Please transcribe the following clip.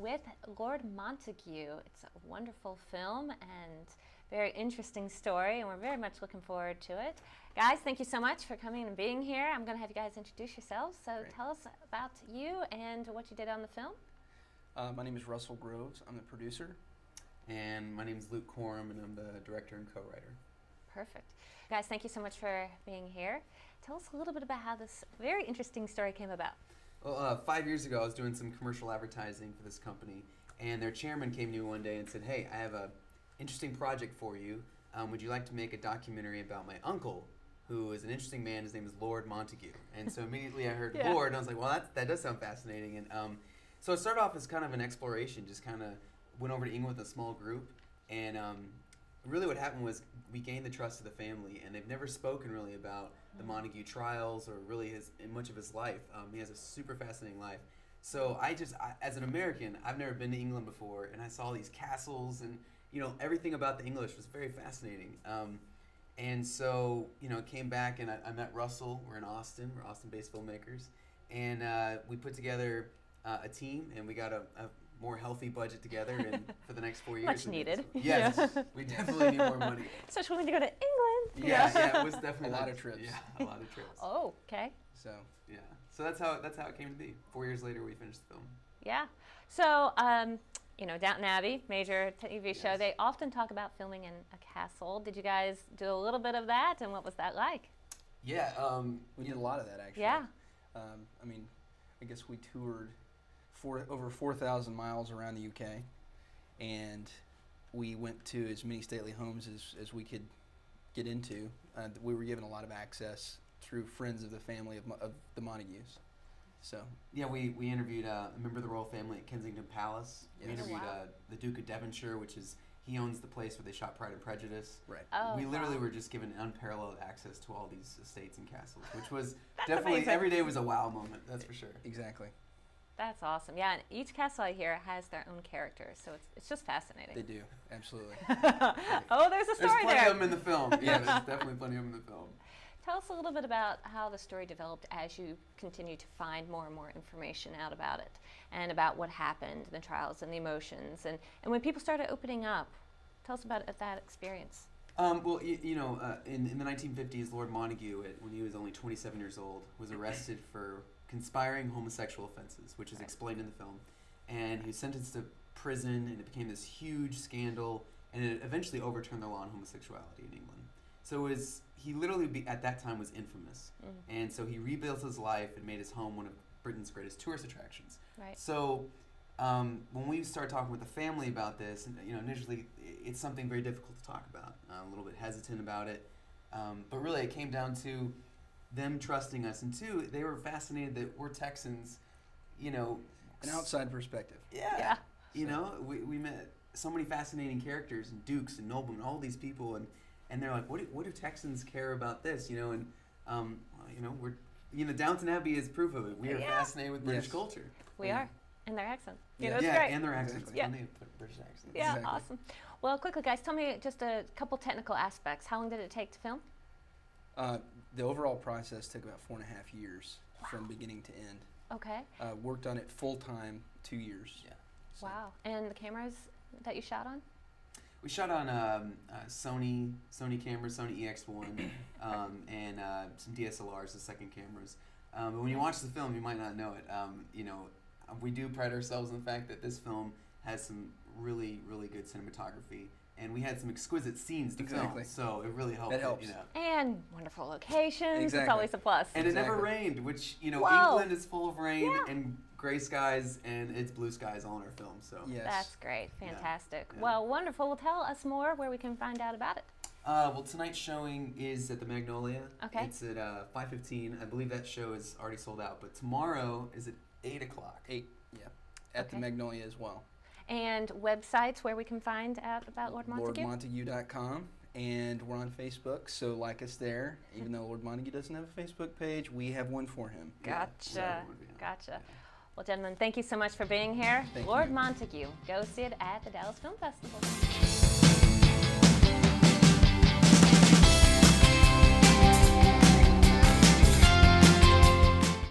with Lord Montagu. It's a wonderful film and very interesting story, and we're very much looking forward to it. Guys, thank you so much for coming and being here. I'm going to have you guys introduce yourselves. So Great. tell us about you and what you did on the film. My name is Russel Groves. I'm the producer. And my name is Korem, and I'm the director and co-writer. Perfect. Guys, thank you so much for being here. Tell us a little bit about how this very interesting story came about. Well, 5 years ago, I was doing some commercial advertising for this company, and their chairman came to me one day and said, "Hey, I have a interesting project for you. Would you like to make a documentary about my uncle, who is an interesting man? His name is Lord Montagu." And so immediately I heard Lord, and I was like, well, that does sound fascinating. And so it started off as kind of an exploration, just kind of went over to England with a small group, and really what happened was we gained the trust of the family, and they've never spoken really about the Montagu trials or really much of his life. He has a super fascinating life. So I as an American, I've never been to England before, and I saw these castles, and everything about the English was very fascinating. And so came back, and I met Russell. We're in Austin. We're Austin-based filmmakers, and we put together a team, and we got a more healthy budget together, and for the next 4 years. Much needed. Yes, we definitely need more money. Especially when you go to England. Yeah, it was definitely A lot of trips. Yeah, a lot of trips. Oh, okay. So Yeah, so that's how it came to be. 4 years later, we finished the film. Yeah. So, Downton Abbey, major TV show, Yes. they often talk about filming in a castle. Did you guys do a little bit of that, and what was that like? Yeah, we did a lot of that, actually. Yeah. I guess we toured over 4,000 miles around the UK, and we went to as many stately homes as we could get into. We were given a lot of access through friends of the family of the Montagues. So yeah, we interviewed a member of the royal family at Kensington Palace. Yes. We interviewed Wow. The Duke of Devonshire, he owns the place where they shot Pride and Prejudice. right. Oh, We literally wow. were just given unparalleled access to all these estates and castles, which was That's definitely, amazing. every day was a wow moment, that's for sure. Exactly. That's awesome. Yeah, and each castle I hear has their own character, so it's just fascinating. They do, absolutely. Oh, there's a There's story plenty there. of them in the film. Yeah, there's definitely plenty of them in the film. Tell us a little bit about how the story developed as you continue to find more and more information out about it, and about what happened, the trials and the emotions, and when people started opening up. Tell us about that experience. Well, in the 1950s, Lord Montagu, when he was only 27 years old, was arrested for conspiring homosexual offenses, which is explained in the film. And he was sentenced to prison, and it became this huge scandal, and it eventually overturned the law on homosexuality in England. So he literally, at that time, was infamous. And so he rebuilt his life and made his home one of Britain's greatest tourist attractions. Right. So when we started talking with the family about this, initially it's something very difficult to talk about, a little bit hesitant about it, but really it came down to them trusting us, and two, they were fascinated that we're Texans, An outside perspective. Yeah. We met so many fascinating characters, and dukes and noblemen, all these people, and they're like, what do Texans care about this, we're, Downton Abbey is proof of it. We are fascinated with British Yes. culture. We are. And their accent. Yeah. That's Yeah, great. and their accents. Yeah. They put British accents. Yeah, Exactly. awesome. Well, quickly, guys, tell me just a couple technical aspects. How long did it take to film? The overall process took about 4.5 years from beginning to end. Okay. Worked on it full time, 2 years. Yeah. So, Wow. And the cameras that you shot on? We shot on Sony cameras, Sony EX1, and some DSLRs, the second cameras. But when you watch the film, you might not know it. We do pride ourselves on the fact that this film has some really, really good cinematography, and we had some exquisite scenes to Exactly. film, so it really helped. That helps. And wonderful locations. It's Exactly. always a plus. And it never Exactly. rained, which Whoa. England is full of rain Yeah. and gray skies, and it's blue skies all in our film. So Yes. That's great. Fantastic. Yeah. Well, wonderful. Well, tell us more where we can find out about it. Well, tonight's showing is at the Magnolia. Okay. It's at 5:15. I believe that show is already sold out. But tomorrow is at 8 o'clock. 8, yeah. At the Okay. Magnolia as well. And websites where we can find out about Lord Montagu? LordMontagu.com, and we're on Facebook, so like us there. Even though Lord Montagu doesn't have a Facebook page, we have one for him. Yeah, Gotcha. so everyone would be on. Gotcha. Well, gentlemen, thank you so much for being here. Thank Lord you. Montagu. Go see it at the Dallas Film Festival.